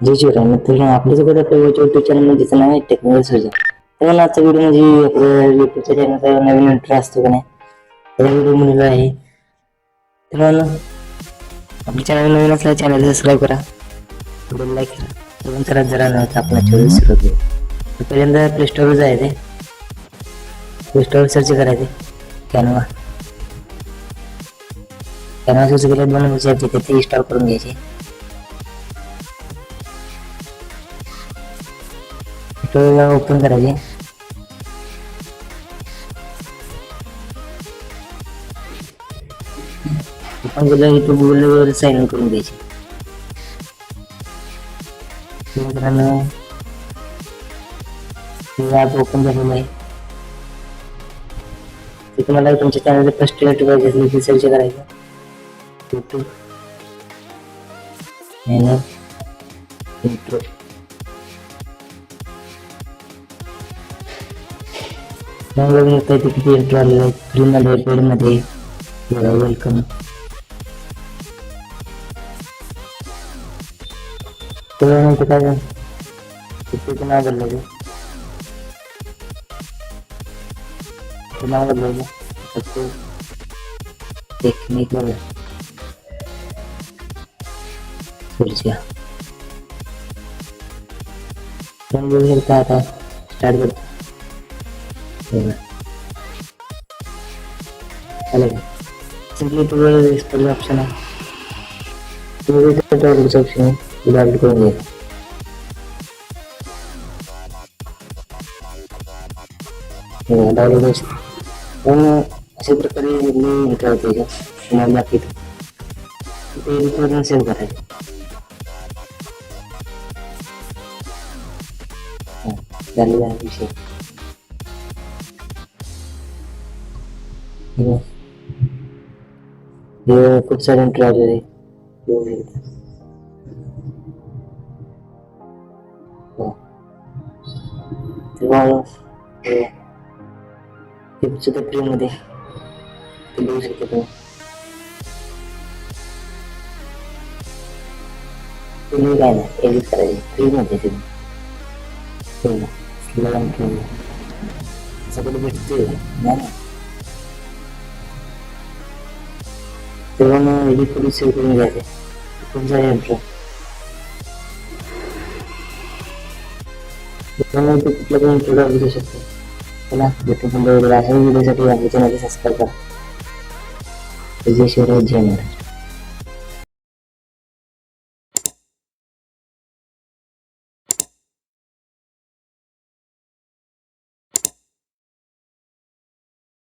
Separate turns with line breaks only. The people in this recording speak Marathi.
जय शिवराय मित्रांनो, आपल्या सोबत आपल्या युट्यूब चॅनल मध्ये नाव आहे टेक्निकल सर्जन. तर आजचा व्हिडिओ म्हणजे आपल्या युट्यूब चॅनलचा नवीन इंट्रो असतो का नाही, त्या व्हिडिओ मुलीला आहे. तर आपल्या चॅनल नवीन असल्यास चॅनल सबस्क्राईब करा, व्हिडिओ लाईक करा. तर चला जरा आपण चोवीस सुरू करू. तर पहिल्यांदा प्ले स्टोअरवर जायचे, प्ले स्टोअर सर्च करायचे कॅनवा. कॅनवा सर्च केल्यावर बनवायचे ॲप ते इन्स्टॉल करून घ्यायचे. ओपन करायचे. ओपन केल्यावर इथे गुगलवर साइन इन करून द्यायचे. मित्रांनो ॲप ओपन झालेलं आहे. ते तुम्हाला तुमच्या चॅनलचं फर्स्ट युट्यूब पाहिजे असेल सर्च करायचं, युट्यूब इंट्रो. मग बघू शकता इथे किती इंट्रो आलेला आहे, फ्रीमध्ये पेडमध्ये. वेलकम. त्यानंतर काय तिथे नाव बदलायचं, नाव बदलायचं टेक्निकल सर्जा. पण बघू शकता आता स्टार्ट करतो. चालेल, सिम्पली टूल ऑप्शन आहे, ऑप्शन आहे, डाउनलोड करून घ्या. डाउनलोड पण अशा प्रकारे तुम्हाला दाखवतो. ते एडिटवरून सेव्ह करायचं. झालेला आहे विषय. खूप सारे इंट्रो आलेले सुद्धा फ्री मध्ये बघू शकतो तुम्ही. तुम्ही काय नाही एडिट करायचे फ्री मध्ये तुम्ही सगळं भेटते ना. तेव्हा मग एडिट करून सेव्ह करून घ्यायचे. खूप सारे इंट्रो कुठला पण इंट्रो दाखवू शकतो. चला भेटू पुन्हा अशा व्हिडिओसाठी आपल्या चॅनलला सबस्क्राईब करा. जय शिवराय, जय महाराज.